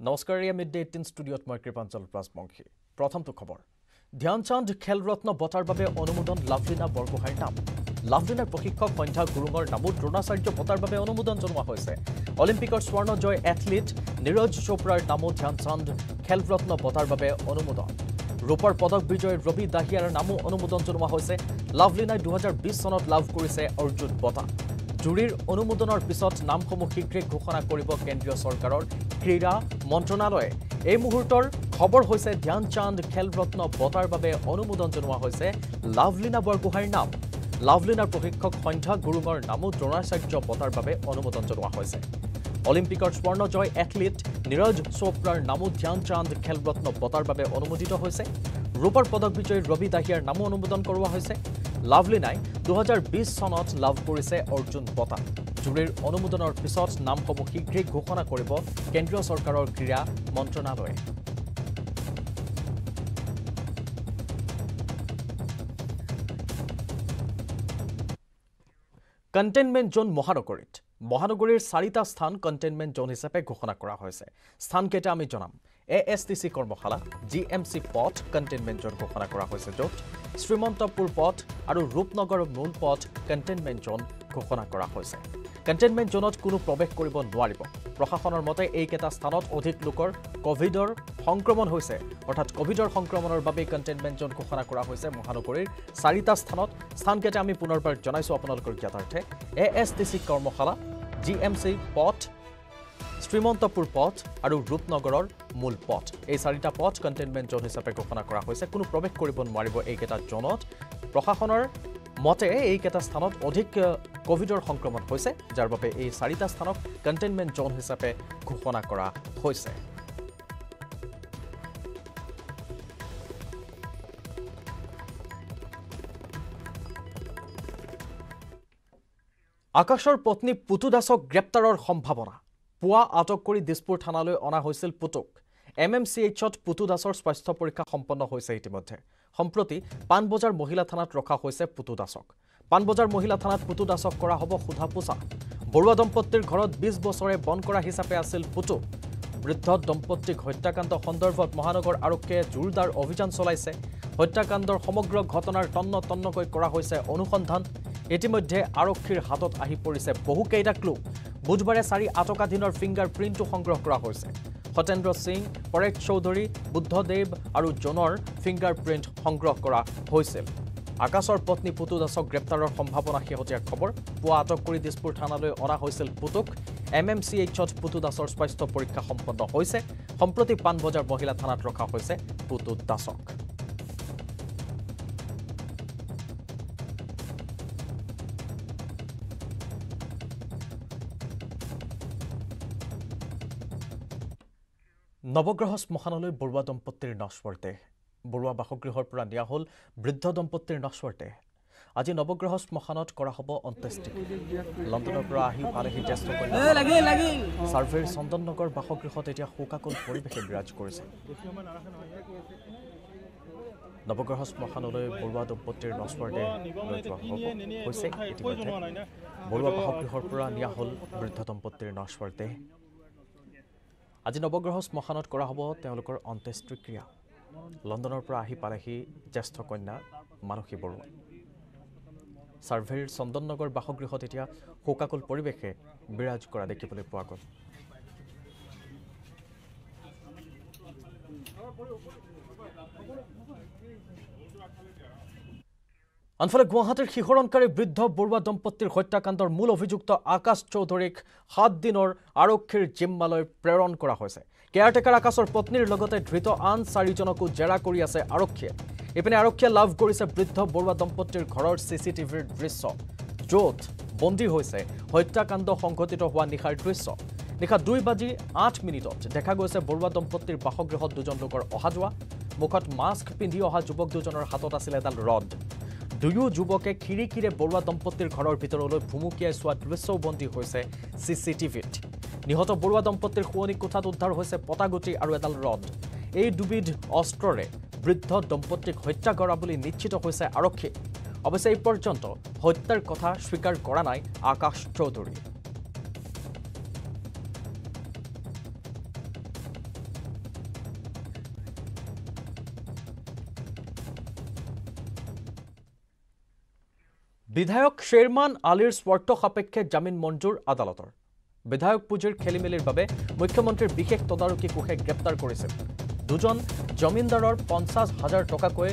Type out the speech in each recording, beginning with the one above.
নমস্কাৰ mid day 18 ষ্টুডিঅ'ত মই কৃপাঞ্চল ৰাজবংশী প্ৰথমটো খবৰ ধ্যানচাঁদ খেলৰত্ন বঁটাৰ বাবে অনুমোদন লাভলিনা বৰগোহাঁইৰ নাম লাভলিনাৰ প্ৰশিক্ষক সন্ধ্যা গুৰুঙৰ নামত দ্ৰোণাচাৰ্য বঁটাৰ বাবে অনুমোদন জনোৱা হৈছে অলিম্পিকৰ স্বৰ্ণ জয় এথলীট নীৰজ চোপ্ৰাৰ নামত ধ্যানচাঁদ খেলৰত্ন বঁটাৰ বাবে অনুমোদন ৰূপৰ পদক বিজয় ৰবি দাহিয়াৰ নামো অনুমোদন জনোৱা হৈছে লাভলিনাই 2020 চনত লাভ কৰিছে অৰ্জুন বঁটা জুৰিৰ অনুমোদনৰ পিছত নামসমূহ শীঘ্ৰে ঘোষণা কৰিব কেন্দ্ৰীয় চৰকাৰৰ ক্ৰীড়া মন্ত্ৰণালয়ে এই মুহূৰ্তৰ খবৰ হৈছে ধ্যানচাঁদ খেলৰত্ন বঁটাৰ বাবে অনুমোদন জনোৱা হৈছে লাভলিনা বৰগোহাঁইৰ নাম লাভলিনাৰ প্ৰশিক্ষক সন্ধ্যা গুৰুঙৰ নামো দ্ৰোণাচাৰ্য বঁটাৰ বাবে অনুমোদন জনোৱা হৈছে অলিম্পিকৰ স্বৰ্ণ জয় এথলীট নীৰজ চোপ্ৰাৰ নামো ধ্যানচাঁদ খেলৰত্ন বঁটাৰ বাবে অনুমোদিত হৈছে ৰূপৰ পদক বিজয়ী ৰবি দাহিয়াৰ নামো অনুমোদন কৰোৱা হৈছে লাভলিনাই 2020 চনত লাভ কৰিছে অৰ্জুন বঁটা জুৰিৰ অনুমোদনৰ পিছত নামসমূহ শীঘ্ৰে ঘোষণা কৰিব কেন্দ্ৰীয় চৰকাৰৰ ক্ৰীড়া মন্ত্ৰণালয়ে কন্টেইনমেন্ট জোন মহানগৰীৰ 4টা স্থান কন্টেইনমেন্ট জোন হিচাপে ঘোষণা কৰা হৈছে স্থানকেইটা আমি জনাম ASTC কৰ্মশালা GMC পথ কন্টেইনমেন্ট জোন ঘোষণা কৰা হৈছে য'ত শ্ৰীমন্তপুৰ পথ আৰু ৰূপনগৰ মূল পথ কন্টেইনমেন্ট জোন ঘোষণা কৰা হৈছে কন্টেইনমেন্ট জোনত কোনো প্ৰৱেশ কৰিব নোৱাৰিব প্ৰশাসনৰ মতে এই কেইটা স্থানত অধিক লোকৰ কোভিডৰ সংক্ৰমণ হৈছে অৰ্থাৎ কোভিডৰ সংক্ৰমণৰ বাবে কন্টেইনমেন্ট জোন ঘোষণা কৰা হৈছে মহানগৰীৰ 4টা স্থানত স্থানকেইটা আমি পুনৰবাৰ জনাইছো আপোনালোকৰ জ্ঞাতাৰ্থে ASTC কৰ্মশালা GMC পথ শ্ৰীমন্তপুৰ পথ আৰু ৰূপনগৰৰ মূল পথ এই 4টা পথ কন্টেইনমেন্ট জোন হিচাপে ঘোষণা কৰা হৈছে কোনো প্ৰৱেশ কৰিব নোৱাৰিব এই কেইটা জোনত প্ৰশাসনৰ মতে এই কেইটা স্থানত অধিক কোভিডৰ সংক্ৰমণ হৈছে যাৰ বাবে এই 4টা স্থানক কন্টেইনমেন্ট জোন হিচাপে ঘোষণা কৰা হৈছে আকাশৰ পত্নী পুতু দাসক গ্ৰেপ্তাৰৰ সম্ভাৱনা পুৱা আটক কৰি দিছপুৰ থানালৈ অনা হৈছিল পুতুক MMCHত পুতু দাসৰ স্বাস্থ্য পৰীক্ষা সম্পন্ন হৈছে ইতিমধ্যে সম্প্ৰতি পানবজাৰ মহিলা থানাত ৰখা হৈছে পুতু দাসক পানবজাৰ মহিলা থানাত পুতু দাসক কৰা হ'ব সোধা পোছা বৰুৱা দম্পতীৰ ঘৰত 20 বছৰে বন কৰা হিচাপে আছিল পুতু বৃদ্ধ দম্পতীক হত্যাকাণ্ড সন্দৰ্ভত মহানগৰ আৰক্ষীয়ে জোৰদাৰ অভিযান চলাইছে হত্যাকাণ্ডৰ সমগ্ৰ ঘটনাৰ তন্নতন্নকৈ কৰা হৈছে অনুসন্ধান ইতিমধ্যে আৰক্ষীৰ হাতত আহি পৰিছে বহু কেইটা ক্লু বুধবাৰে 4 আটকাধীনৰ ফিংগাৰ প্ৰিণ্টটো সংগ্ৰহ কৰা হৈছে সতেন্দ্ৰ সিং পৰেশ চৌধুৰী বুদ্ধদেৱ আৰু জনৰ ফিংগাৰ প্ৰিণ্ট সংগ্ৰহ কৰা হৈছিল আকাশৰ পত্নী পুতু দাসক গ্ৰেপ্তাৰৰ সম্ভাৱনা শেহতীয়া খবৰ পুৱা আটক কৰি দিছপুৰ থানালৈ অনা হৈছিল পুতুক MMCHত পুতু দাসৰ স্বাস্থ্য পৰীক্ষা সম্পন্ন হৈছে সম্প্ৰতি পানবজাৰ মহিলা থানাত ৰখা হৈছে পুতু দাসক নৱগ্ৰহ শ্মশানলৈ বৰুৱা দম্পতীৰ নশ্বৰ দেহ বৰুৱা বাসগৃহৰ পৰা নিয়া হ'ল বৃদ্ধ দম্পতীৰ নশ্বৰ দেহ আজি নৱগ্ৰহ শ্মশানত কৰা হ'ব অন্ত্যেষ্টি লণ্ডনৰ পৰা আহি পালেহি জ্যেষ্ঠ কন্যা চাৰ্ভেৰ চন্দননগৰ বাসগৃহত এতিয়া শোকাকুল পৰিৱেশে বিৰাজ কৰিছে নৱগ্ৰহ শ্মশানলৈ বৰুৱা দম্পতীৰ নশ্বৰ দেহ লৈ যোৱা হৈছে ইতিমধ্যে বৰুৱা বাসগৃহৰ পৰা নিয়া হ'ল বৃদ্ধ দম্পতীৰ নশ্বৰ দেহ আজি নৱগ্ৰহ শ্মশানত কৰা হ'ব তেওঁলোকৰ অন্ত্যেষ্টিক্ৰিয়া লণ্ডনৰ পৰা আহি পালেহি জ্যেষ্ঠ কন্যা মানসী বৰুৱা চাৰ্ভেৰ চন্দননগৰ বাসগৃহত এতিয়া শোকাকুল পৰিৱেশে বিৰাজ কৰা দেখিবলৈ পোৱা গ'ল আনফালে গুৱাহাটীৰ শিহৰণকাৰী বৃদ্ধ বৰুৱা দম্পতীৰ হত্যাকাণ্ডৰ মূল অভিযুক্ত আকাশ চৌধুৰীক 7 দিনৰ আৰক্ষীৰ জিম্মালৈ প্ৰেৰণ কৰা হৈছে কেয়াৰটেকাৰ আকাশৰ পত্নীৰ লগতে ধৃত আন 4জনকো জেৰা কৰি আছে আৰক্ষীয়ে ইপিনে আৰক্ষীয়ে লাভ কৰিছে বৃদ্ধ বৰুৱা দম্পতীৰ ঘৰৰ CCTVৰ দৃশ্য য'ত বন্দী হৈছে হত্যাকাণ্ড সংঘটিত হোৱা নিশাৰ দৃশ্য নিশা 2:08 দেখা গৈছে বৰুৱা দম্পতীৰ বাসগৃহত দুজন লোকৰ অহা যোৱা মুখত মাস্ক পিন্ধি অহা যুৱক দুজনৰ হাতত আছিল এডাল ৰড দুয়ো যুৱকে খিৰিকীৰে বৰুৱা দম্পতীৰ ঘৰৰ ভিতৰলৈ ভুমুকিয়াই চোৱা দৃশ্যও বন্দী হৈছে CCTVত নিহত বৰুৱা দম্পতীৰ শোৱনি কোঠাত উদ্ধাৰ হৈছে পটাগুটি আৰু এডাল ৰড এই দুবিধ অস্ত্ৰৰে বৃদ্ধ দম্পতীক হত্যা কৰা বুলি নিশ্চিত হৈছে আৰক্ষী অৱশ্যে এই পৰ্যন্ত হত্যাৰ কথা স্বীকাৰ কৰা নাই আকাশ চৌধুৰী বিধায়ক শ্বেৰমান আলীৰ স্বাৰ্থ সাপেক্ষে জামিন মঞ্জুৰ আদালতৰ বিধায়ক পুঁজিৰ খেলিমেলিৰ বাবে মুখ্যমন্ত্ৰীৰ বিশেষ তদাৰকী কোষে গ্ৰেপ্তাৰ কৰিছিল দুজন জমিনদাৰৰ 50,000 টকাকৈ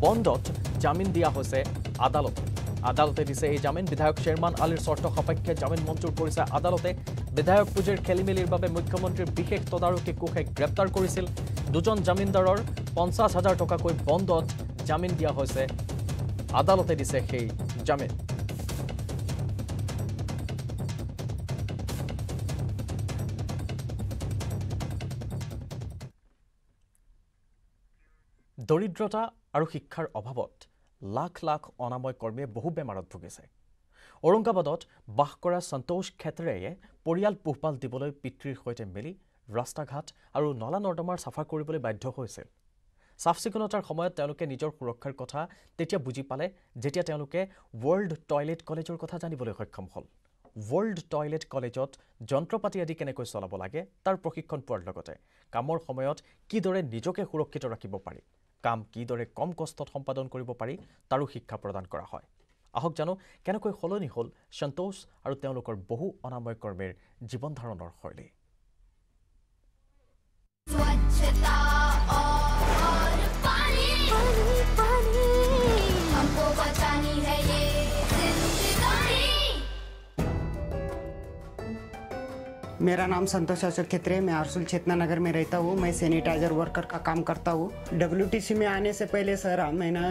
বন্ধত জামিন দিয়া হৈছে আদালতে দিছে এই জামিন বিধায়ক শ্বেৰমান আলীৰ স্বাৰ্থ সাপেক্ষে জামিন মঞ্জুৰ কৰিছে আদালতে বিধায়ক পুঁজিৰ খেলিমেলিৰ বাবে মুখ্যমন্ত্ৰীৰ বিশেষ তদাৰকী কোষে গ্ৰেপ্তাৰ কৰিছিল দুজন জমিনদাৰৰ 50,000 টকাকৈ বন্ধত জামিন দিয়া হৈছে আদালতে দিছে সেই জামিন দৰিদ্ৰতা আৰু শিক্ষাৰ অভাৱত লাখ লাখ অনাময় কৰ্মীয়ে বহু বেমাৰত ভুগিছে ঔৰংগাবাদত বাস কৰা সন্তোষ ক্ষেত্ৰেয়ে পৰিয়াল পোহপাল দিবলৈ পিতৃৰ সৈতে মিলি ৰাস্তাঘাট আৰু নলা নৰ্দমাৰ চাফা কৰিবলৈ বাধ্য হৈছিল সাফচিকুনতাৰ সময়ত তেওঁলোকে নিজৰ সুৰক্ষাৰ কথা তেতিয়া বুজি পালে যেতিয়া তেওঁলোকে ৱৰ্ল্ড টয়লেট কলেজৰ কথা জানিবলৈ সক্ষম হ'ল ৱৰ্ল্ড টয়লেট কলেজত যন্ত্ৰপাতি আদি কেনেকৈ চলাব লাগে তাৰ প্ৰশিক্ষণ পোৱাৰ লগতে কামৰ সময়ত কিদৰে নিজকে সুৰক্ষিত ৰাখিব পাৰি কাম কিদৰে কম কষ্টত সম্পাদন কৰিব পাৰি তাৰো শিক্ষা প্ৰদান কৰা হয় আহক জানো কেনেকৈ সলনি হ'ল সন্তোষ আৰু তেওঁলোকৰ বহু অনাময় কৰ্মীৰ জীৱন ধাৰণৰ শৈলী मेरा नाम संतोष अशोक खेत्रे मैं आरसूल चेतना नगर में रहता हूँ मैं सैनिटाइजर वर्कर का काम करता हूँ WTC में आने से पहले सर मैं ना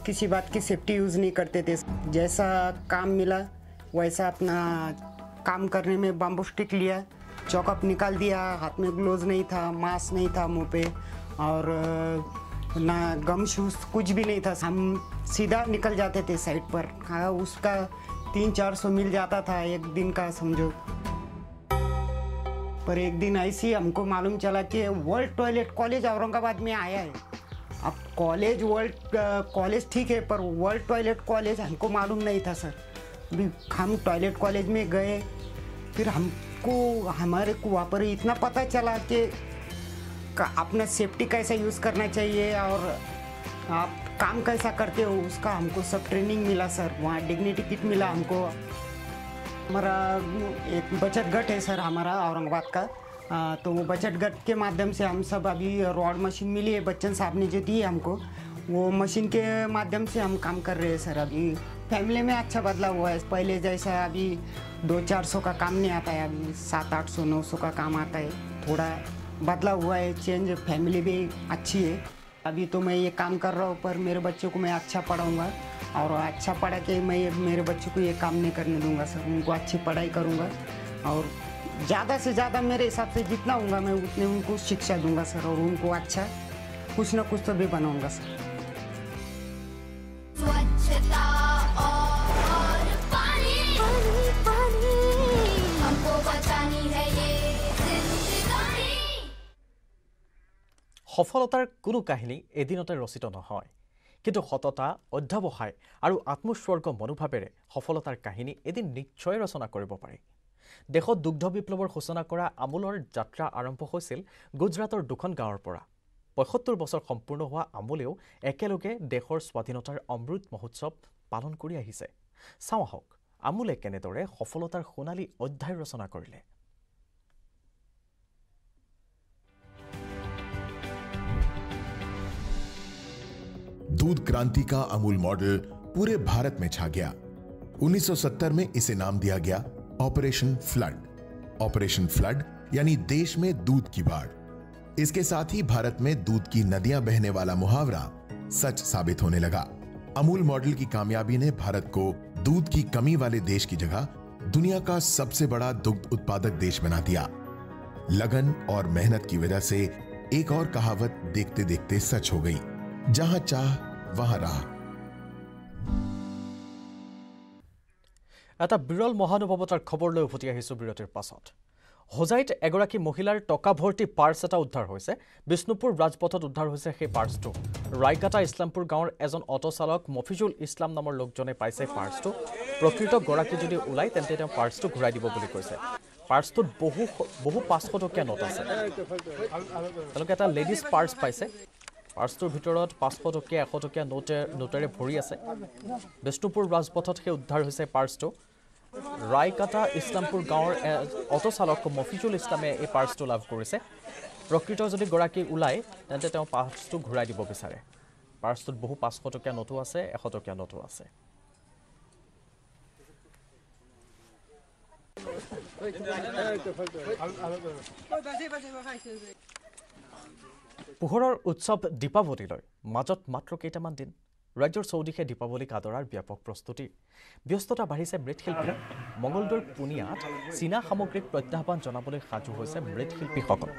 किसी बात की सेफ्टी यूज़ नहीं करते थे जैसा काम मिला वैसा अपना काम करने में बम्बू स्टिक लिया चौकअप निकाल दिया हाथ में ग्लोव्स नहीं था मास्क नहीं था मुंह पे और ना गम शूज़ कुछ भी नहीं था हम सीधा निकल जाते थे साइड पर हाँ उसका 300-400 मिल जाता था एक दिन का समझो पर एक दिन ऐसी हमको मालूम चला कि वर्ल्ड टॉयलेट कॉलेज औरंगाबाद में आया है अब कॉलेज ठीक है पर वर्ल्ड टॉयलेट कॉलेज हमको मालूम नहीं था सर अभी हम टॉयलेट कॉलेज में गए फिर हमारे को वहाँ पर इतना पता चला कि अपना सेफ्टी कैसा यूज़ करना चाहिए और आप काम कैसा करते हो उसका हमको सब ट्रेनिंग मिला सर वहाँ डिग्निटी किट मिला हमको हमारा एक बचत गट है सर हमारा औरंगाबाद का तो वो बचत गट के माध्यम से हम सब अभी रॉड मशीन मिली है बच्चन साहब ने जो दी है हमको वो मशीन के माध्यम से हम काम कर रहे हैं सर अभी फैमिली में अच्छा बदलाव हुआ है पहले जैसा अभी 200-400 का काम नहीं आता है अभी 700-800-900 का काम आता है थोड़ा बदलाव हुआ है चेंज फैमिली भी अच्छी है अभी तो मैं ये काम कर रहा हूँ पर मेरे बच्चों को मैं अच्छा पढ़ाऊँगा और अच्छा पढ़ा के मैं मेरे बच्चों को ये काम नहीं करने दूंगा सर उनको अच्छी पढ़ाई करूंगा और ज़्यादा से ज़्यादा मेरे हिसाब से जितना होगा मैं उतने उनको शिक्षा दूंगा सर और उनको अच्छा कुछ ना कुछ तो भी बनाऊंगा सर स्वच्छता और पानी हमको बचानी है ये जिंदगानी সফলতাৰ কোনো কাহিনী এদিনতে ৰচিত নহয় কিন্তু সততা অধ্যাৱসায় আৰু আত্মস্বৰ্গ মনোভাৱেৰে সফলতাৰ কাহিনী এদিন নিশ্চয় ৰচনা কৰিব পাৰি দেশত দুগ্ধ বিপ্লৱৰ সূচনা কৰা আমুলৰ যাত্ৰা আৰম্ভ হৈছিল গুজৰাটৰ দুখন গাঁৱৰ পৰা ৭৫ বছৰ সম্পূৰ্ণ হোৱা আমুলেও একেলগে দেশৰ স্বাধীনতাৰ অমৃত মহোৎসৱ পালন কৰি আহিছে চাওঁ আহক আমুলে কেনেদৰে সফলতাৰ সোণালী অধ্যায় ৰচনা কৰিলে दूध क्रांति का अमूल मॉडल पूरे भारत में छा गया 1970 में इसे नाम दिया गया ऑपरेशन फ्लड यानी देश में दूध की बाढ़ इसके साथ ही भारत में दूध की नदियां बहने वाला मुहावरा सच साबित होने लगा अमूल मॉडल की कामयाबी ने भारत को दूध की कमी वाले देश की जगह दुनिया का सबसे बड़ा दुग्ध उत्पादक देश बना दिया लगन और मेहनत की वजह से एक और कहावत देखते देखते सच हो गई जहां चाह वहां राह এটা বিৰল মহানুভৱতাৰ খবৰ লৈ উভতি আহিছো বিৰতিৰ পাছত হোজাইত এগৰাকী মহিলাৰ টকা ভৰ্তি পাৰ্স এটা উদ্ধাৰ হৈছে বিষ্ণুপুৰ ৰাজপথত উদ্ধাৰ হৈছে সেই পাৰ্সটো ৰায়কাটা ইছলামপুৰ গাঁৱৰ এজন অটো চালক মফিজুল ইছলাম নামৰ লোকজনে পাইছে পাৰ্সটো প্ৰকৃত গৰাকী যদি ওলাই তেন্তে তেওঁ পাৰ্সটো ঘূৰাই দিব বুলি কৈছে পাৰ্সটোত বহু 500 টকীয়া নোট আছে তেওঁলোকে এটা লেডিজ পাৰ্স পাইছে পাৰ্চটোৰ ভিতৰত 500 টকীয়া 100 টকীয়া নোটেৰে ভৰি আছে বিষ্ণুপুৰ ৰাজপথত সেই উদ্ধাৰ হৈছে পাৰ্চটো ৰায়কাটা ইছলামপুৰ গাঁৱৰ অটো চালক মফিজুল ইছলামে এই পাৰ্চটো লাভ কৰিছে প্ৰকৃত যদি গৰাকী ওলাই তেন্তে তেওঁ পাৰ্চটো ঘূৰাই দিব বিচাৰে পাৰ্চটোত বহু 500 টকীয়া নোটো আছে 100 টকীয়া নোটো আছে পোহৰৰ উৎসৱ দীপাৱলীলৈ মাজত মাত্ৰ কেইটামান দিন ৰাজ্যৰ চৌদিশে দীপাৱলীক আদৰাৰ ব্যাপক প্ৰস্তুতি ব্যস্ততা বাঢ়িছে মৃৎশিল্পী মঙলদৈৰ পুনিয়াত চীনা সামগ্ৰীক প্ৰত্যাহ্বান জনাবলৈ সাজু হৈছে মৃৎশিল্পীসকল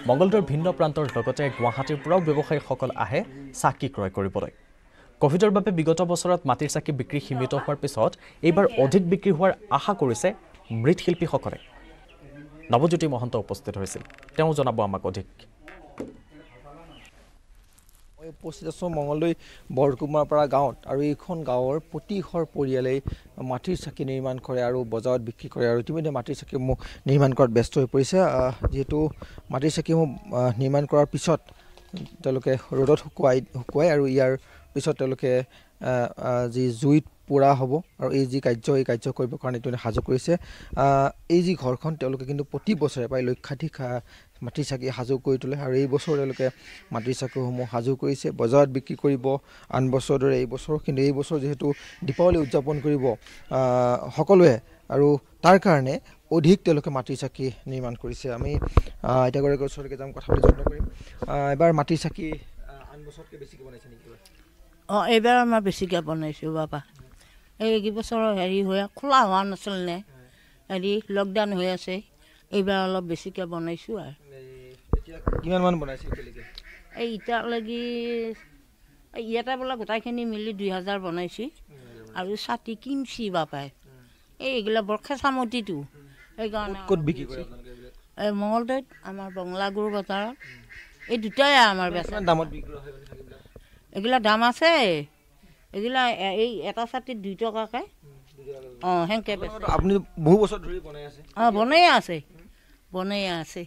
মঙলদৈৰ ভিন্ন প্ৰান্তৰ লগতে গুৱাহাটীৰ পৰাও ব্যৱসায়ীসকল আহে চাকি ক্ৰয় কৰিবলৈ কোভিডৰ বাবে বিগত বছৰত মাটিৰ চাকি বিক্ৰী সীমিত হোৱাৰ পিছত এইবাৰ অধিক বিক্ৰী হোৱাৰ আশা কৰিছে মৃৎশিল্পীসকলে নৱজ্যোতি মহন্ত উপস্থিত হৈছিল তেওঁ জনাব আমাক অধিক উপস্থিত আছোঁ মঙলদৈ বৰকুমাৰপাৰা গাঁৱত আৰু এইখন গাঁৱৰ প্ৰতিঘৰ পৰিয়ালেই মাটিৰ চাকি নিৰ্মাণ কৰে আৰু বজাৰত বিক্ৰী কৰে আৰু ইতিমধ্যে মাটিৰ চাকিসমূহ নিৰ্মাণ কৰাত ব্যস্ত হৈ পৰিছে যিহেতু মাটিৰ চাকিসমূহ নিৰ্মাণ কৰাৰ পিছত তেওঁলোকে ৰ'দত শুকুৱাই আৰু ইয়াৰ পিছত তেওঁলোকে যি জুইত পোৰা হ'ব আৰু এই যি এই কাৰ্য কৰিবৰ কাৰণে তেওঁলোকে সাজু কৰিছে এই যি ঘৰখন তেওঁলোকে কিন্তু প্ৰতি বছৰে প্ৰায় লক্ষাধিক মাটিৰ চাকি সাজু কৰি তোলে আৰু এই বছৰ তেওঁলোকে মাটিৰ চাকিসমূহ সাজু কৰিছে বজাৰত বিক্ৰী কৰিব আন বছৰৰ দৰে এই বছৰ কিন্তু এই বছৰ যিহেতু দীপাৱলী উদযাপন কৰিব সকলোৱে আৰু তাৰ কাৰণে অধিক তেওঁলোকে মাটিৰ চাকি নিৰ্মাণ কৰিছে আমি আইতাগৰাকীৰ ওচৰলৈকে যাম কথা পাতি যত্ন কৰিম এবাৰ মাটিৰ চাকি আন বছৰতকৈ বেছিকৈ বনাইছে নেকি এইবাৰ আমাৰ বেছিকৈ বনাইছোঁ বাবা এই বছৰৰ খোলা হোৱা নাছিল নে লকডাউন হৈ আছে এইবাৰ অলপ বেছিকৈ বনাইছোঁ আৰু কিমানমান বনাইছে এই এতিয়ালৈকে ইয়াতে বোলে গোটাইখিনি মিলি 2000 বনাইছোঁ আৰু ছাতি কিনছি বাপাই এইগিলা বৰ খেঁচামতিটো সেইকাৰণে ক'ত বিক্ৰী কৰে এই মঙলদৈত আমাৰ বঙলাগুৰু বজাৰত এই দুটাই আমাৰ বেচা দামত বিক্ৰী হয় এইগিলা দাম আছে এইগিলা এই এটা ছাতিত 2 টকাকৈ সেনেকৈ বেচে আপুনি বহু বছৰ ধৰি বনাই আছে বনাই আছে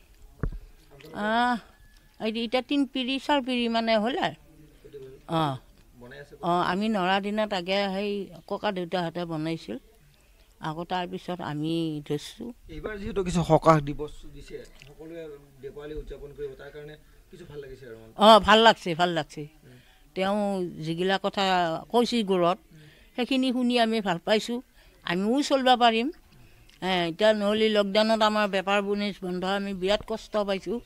এতিয়া 3 পিৰি 4 পিৰি মানে হ'ল আৰু আমি নৰা দিনত আগে সেই ককা দেউতাহঁতে বনাইছিল আকৌ তাৰপিছত আমি ধৰিছোঁ এইবাৰ যিহেতু কিছু সকাহ দিৱস দিছে সকলোৱে দীপাৱলী উদযাপন কৰিব তাৰ কাৰণে কিছু ভাল লাগিছে আৰু ভাল লাগছে তেওঁ যিগিলা কথা কৈছে গুৰত সেইখিনি শুনি আমি ভাল পাইছোঁ আমিও চলিব পাৰিম এতিয়া নহ'লে লকডাউনত আমাৰ বেপাৰ বাণিজ্য বন্ধ আমি বিৰাট কষ্ট পাইছোঁ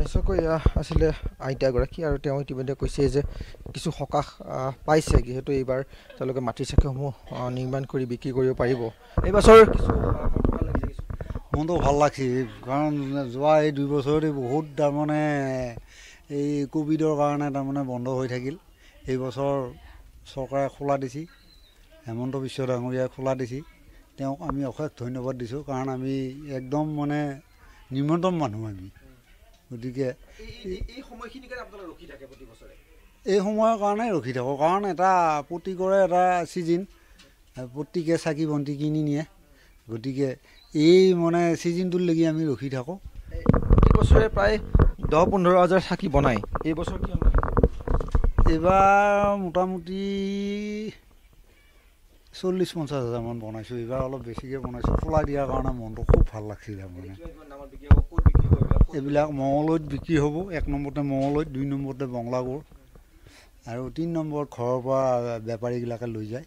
নিশ্চয়কৈ আছিলে আইতাগৰাকী আৰু তেওঁ ইতিমধ্যে কৈছে যে কিছু সকাহ পাইছে যিহেতু এইবাৰ তেওঁলোকে মাটিৰ চাকিসমূহ নিৰ্মাণ কৰি বিক্ৰী কৰিব পাৰিব এই বছৰ কিছু মনটো ভাল লাগছে কাৰণ যোৱা এই 2 বছৰতে বহুত তাৰমানে এই কোভিডৰ কাৰণে তাৰমানে বন্ধ হৈ থাকিল এই বছৰ চৰকাৰে খোলা দিছে হেমন্ত বিশ্ব ডাঙৰীয়াই খোলা দিছে তেওঁক আমি অশেষ ধন্যবাদ দিছোঁ কাৰণ আমি একদম মানে নিম্নতম মানুহ আমি গতিকে এই সময়খিনিকে আপোনালোকে ৰখি থাকে প্ৰতি বছৰে এই সময়ৰ কাৰণে ৰখি থাকোঁ কাৰণ এটা প্ৰত্যেকৰে এটা ছিজন প্ৰত্যেকে চাকি বন্তি কিনি নিয়ে গতিকে এই মানে ছিজনটোৰ লাগি আমি ৰখি থাকোঁ প্ৰতি বছৰে প্ৰায় 10-15 হাজাৰ চাকি বনাই এই বছৰ কি এইবাৰ মোটামুটি 40-50 হাজাৰমান বনাইছোঁ এইবাৰ অলপ বেছিকৈ বনাইছোঁ খোলা দিয়াৰ কাৰণে মনটো খুব ভাল লাগছিল তাৰমানে এইবিলাক মঙলদৈত বিক্ৰী হ'ব 1 নম্বৰতে মঙলদৈত 2 নম্বৰতে বঙলাগুৰ আৰু 3 নম্বৰত ঘৰৰ পৰা বেপাৰীবিলাকে লৈ যায়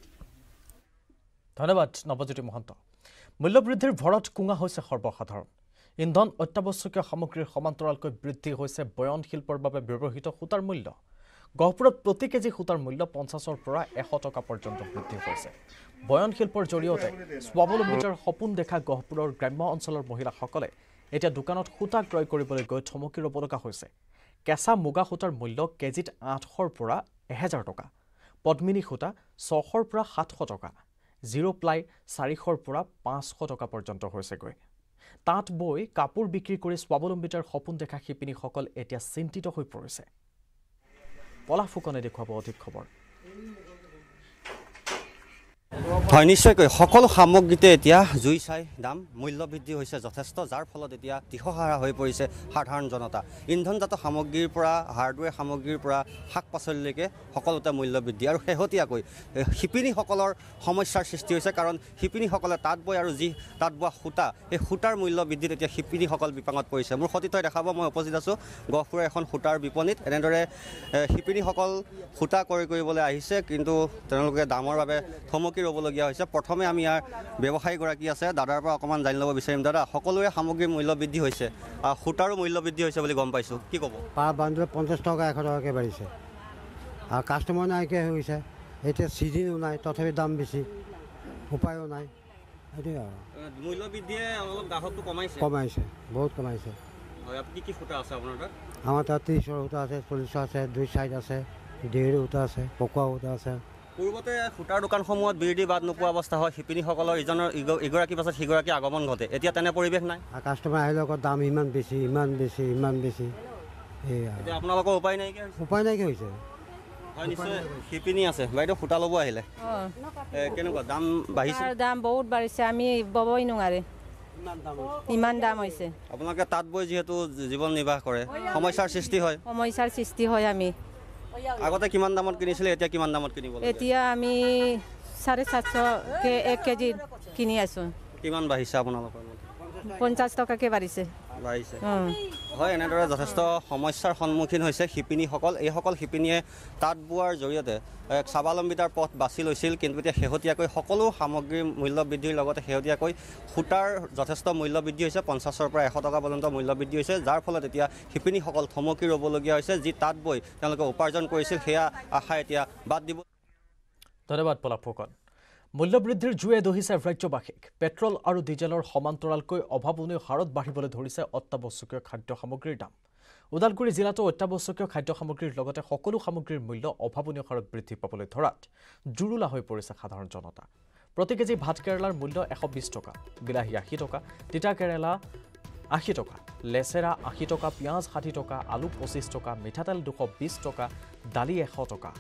ধন্যবাদ নৱজ্যোতি মহন্ত মূল্যবৃদ্ধিৰ ভৰত কুঙা হৈছে সৰ্বসাধাৰণ ইন্ধন অত্যাৱশ্যকীয় সামগ্ৰীৰ সমান্তৰালকৈ বৃদ্ধি হৈছে বয়ন শিল্পৰ বাবে ব্যৱহৃত সূতাৰ মূল্য গহপুৰত প্ৰতি কেজি সূতাৰ মূল্য 50ৰ পৰা 100 টকা পৰ্যন্ত বৃদ্ধি হৈছে বয়ন শিল্পৰ জৰিয়তে স্বাৱলম্বিতাৰ সপোন দেখা গহপুৰৰ গ্ৰাম্য অঞ্চলৰ মহিলাসকলে এতিয়া দোকানত সূতা ক্ৰয় কৰিবলৈ গৈ থমকি ৰ'ব লগা হৈছে কেঁচা মুগা সূতাৰ মূল্য কেজিত 800ৰ পৰা 1000 টকা পদ্মিনী সূতা 600ৰ পৰা 700 টকা জিৰ' প্লাই 400ৰ পৰা 500 টকা পৰ্যন্ত হৈছেগৈ তাঁত বৈ কাপোৰ বিক্ৰী কৰি স্বাৱলম্বিতাৰ সপোন দেখা শিপিনীসকল এতিয়া চিন্তিত হৈ পৰিছে পলাশ ফুকনে দেখুৱাব অধিক খবৰ হয় নিশ্চয়কৈ সকলো সামগ্ৰীতে এতিয়া জুই চাই দাম মূল্য বৃদ্ধি হৈছে যথেষ্ট, যাৰ ফলত এতিয়া দিশহাৰা হৈ পৰিছে সাধাৰণ জনতা। ইন্ধনজাত সামগ্ৰীৰ পৰা হাৰ্ডৱেৰ সামগ্ৰীৰ পৰা শাক পাচলিলৈকে সকলোতে মূল্য বৃদ্ধি, আৰু শেহতীয়াকৈ শিপিনীসকলৰ সমস্যাৰ সৃষ্টি হৈছে, কাৰণ শিপিনীসকলে তাঁত বয় আৰু যি তাঁত বোৱা সূতা, সেই সূতাৰ মূল্য বৃদ্ধিত এতিয়া শিপিনীসকল বিপাঙত পৰিছে। মোৰ সতীৰ্থই দেখাব, মই উপস্থিত আছোঁ গহপুৰৰ এখন সূতাৰ বিপণীত। এনেদৰে শিপিনীসকল সূতা ক্ৰয় কৰিবলৈ আহিছে, কিন্তু তেওঁলোকে দামৰ বাবে থমকি ৰ'বলগীয়া হৈছে। প্ৰথমে আমি ইয়াৰ ব্যৱসায়ীগৰাকী আছে, দাদাৰ পৰা অকণমান জানি ল'ব বিচাৰিম। দাদা, সকলোৰে সামগ্ৰীৰ মূল্য বৃদ্ধি হৈছে, সূতাৰো মূল্য বৃদ্ধি হৈছে বুলি গম পাইছোঁ, কি ক'ব? পাৰ বান্ধৱে 50 টকা 100 টকাকৈ বাঢ়িছে, আৰু কাষ্টমাৰ নাইকিয়া হৈ গৈছে। এতিয়া চিজনো নাই, তথাপি দাম বেছি, উপায়ো নাই। সেইটোৱে আৰু মূল্য বৃদ্ধিয়ে অলপ গ্ৰাহকটো কমাইছে, বহুত কমাইছে। হয়, আপুনি কি সূতা আছে আপোনাৰ তাত? আমাৰ তাত 30ৰ সূতা আছে, 40 আছে, 2 চাইড আছে, 1.5 সূতা আছে, পকোৱা সূতা আছে। পূৰ্বতে সূতাৰ দোকানসমূহত বিৰতি বাদ নোপোৱা অৱস্থা হয়, শিপিনীসকলৰ ইগৰাকীৰ পাছত সিগৰাকী আগমন ঘটে, এতিয়া তেনে পৰিৱেশ নাই। আৰু কাষ্টমাৰ আহিলে আকৌ দাম ইমান বেছি, ইমান বেছি, ইমান বেছি, সেয়া এতিয়া আপোনালোকৰ উপায় নাইকিয়া হৈছে। উপায় নাইকিয়া হৈছে। হয় নিশ্চয়, শিপিনী আছে। বাইদেউ, সূতা ল'ব আহিলে, কেনেকুৱা দাম বাঢ়িছে? দাম বহুত বাঢ়িছে, আমি ববই নোৱাৰে, ইমান দাম হৈছে। আপোনালোকে তাঁত বৈ যিহেতু জীৱন নিৰ্বাহ কৰে, সমস্যাৰ সৃষ্টি হয়। সমস্যাৰ সৃষ্টি হয়। আমি আগতে কিমান দামত কিনিছিলে, এতিয়া কিমান দামত কিনিব? এতিয়া আমি 750কে 1 কেজি কিনি আছোঁ। কিমান বাঢ়িছে আপোনালোকৰ? 50 টকাকৈ বাঢ়িছে। হয়, এনেদৰে যথেষ্ট সমস্যাৰ সন্মুখীন হৈছে শিপিনীসকল। এইসকল শিপিনীয়ে তাঁত বোৱাৰ জৰিয়তে এক স্বাৱলম্বিতাৰ পথ বাছি লৈছিল, কিন্তু এতিয়া শেহতীয়াকৈ সকলো সামগ্ৰীৰ মূল্য বৃদ্ধিৰ লগতে শেহতীয়াকৈ সূতাৰ যথেষ্ট মূল্য বৃদ্ধি হৈছে, 50ৰ পৰা 100 টকা পৰ্যন্ত মূল্য বৃদ্ধি হৈছে, যাৰ ফলত এতিয়া শিপিনীসকল থমকি ৰ'বলগীয়া হৈছে। যি তাঁত বৈ তেওঁলোকে উপাৰ্জন কৰিছিল, সেয়া আশা এতিয়া বাদ দিব। ধন্যবাদ পলাশ ফুকন। মূল্যবৃদ্ধিৰ জুয়ে দহিছে ৰাজ্যবাসীক। পেট্ৰল আৰু ডিজেলৰ সমান্তৰালকৈ অভাৱনীয় হাৰত বাঢ়িবলৈ ধৰিছে অত্যাৱশ্যকীয় খাদ্য সামগ্ৰীৰ দাম। ওদালগুৰি জিলাতো অত্যাৱশ্যকীয় খাদ্য সামগ্ৰীৰ লগতে সকলো সামগ্ৰীৰ মূল্য অভাৱনীয় হাৰত বৃদ্ধি পাবলৈ ধৰাত জুৰুলা হৈ পৰিছে সাধাৰণ জনতা। প্ৰতি কেজি ভাত কেৰেলাৰ মূল্য 120 টকা, বিলাহী 80 টকা, তিতা কেৰেলা 80 টকা, লেচেৰা 80 টকা, পিঁয়াজ 60 টকা, আলু 25 টকা, মিঠাতেল 220 টকা, দালি 100 টকা।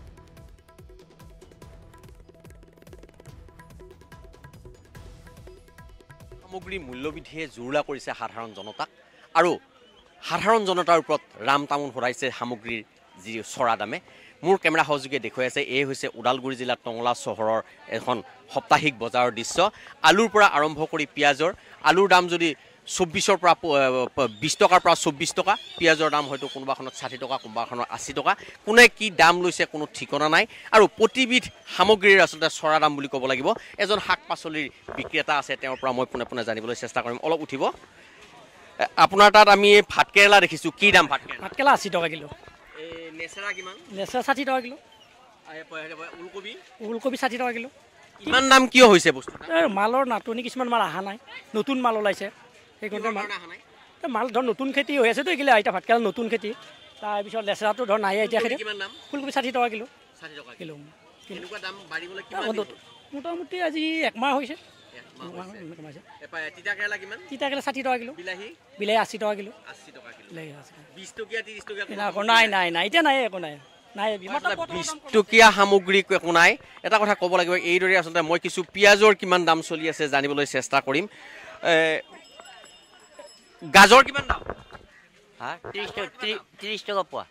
সামগ্ৰীৰ মূল্যবৃদ্ধিয়ে জুৰুলা কৰিছে সাধাৰণ জনতাক, আৰু সাধাৰণ জনতাৰ ওপৰত ৰাম তামোল সৰাইছে সামগ্ৰীৰ যি চৰা দামে। মোৰ কেমেৰা সহযোগীয়ে দেখুৱাই আছে, এই হৈছে ওদালগুৰি জিলাৰ টংলা চহৰৰ এখন সাপ্তাহিক বজাৰৰ দৃশ্য। আলুৰ পৰা আৰম্ভ কৰি পিঁয়াজৰ, আলুৰ দাম যদি 24ৰ পৰা 20 টকাৰ পৰা 24 টকা, পিঁয়াজৰ দাম হয়তো কোনোবাখনত 60 টকা, কোনোবাখনত 80 টকা, কোনে কি দাম লৈছে কোনো ঠিকনা নাই। আৰু প্ৰতিবিধ সামগ্ৰীৰ আচলতে চৰা দাম বুলি ক'ব লাগিব। এজন শাক পাচলিৰ বিক্ৰেতা আছে, তেওঁৰ পৰা মই পোনে পোনে জানিবলৈ চেষ্টা কৰিম। অলপ উঠিব। আপোনাৰ তাত আমি ভাত কেৰেলা দেখিছোঁ, কি দাম ভাত কেৰেলা? ভাত কেৰেলা 80 টকা কিলো। লেচেৰা কিমান? লেচেৰা 60 টকা কিলো। ওলকবি? ওলকবি 60 টকা কিলো। ইমান দাম কিয় হৈছে বস্তু? মালৰ নাটনি, কিছুমান মাল অহা নাই, নতুন মাল ওলাইছে, সেইকাৰণে মাল ধৰ নতুন খেতি হৈ আছেতো, এইগিলা এতিয়া ভাত কেৰেলা নতুন খেতি। তাৰপিছত লেচেৰাটো ধৰ নাই এতিয়া খেতি। ফুলকবি 60 টকা কিলো। 60 টকা কিলো। মোটামুটি আজি 1 মাহ হৈছে। তিতা কেৰেলা কিমান? তিতা কেৰেলা 60 টকা কিলো। বিলাহী? বিলাহী 80 টকা কিলো। 80 টকা কিলো। 20 টকীয়া 30 টকীয়া নাই, এতিয়া নাই, একো নাই। 20 টকীয়া সামগ্ৰী একো নাই। এটা কথা ক'ব লাগিব, এইদৰে আচলতে মই কিছু পিঁয়াজৰ কিমান দাম চলি আছে জানিবলৈ চেষ্টা কৰিম। গাজৰ কিমান দাম? 30 টকা পোৱা।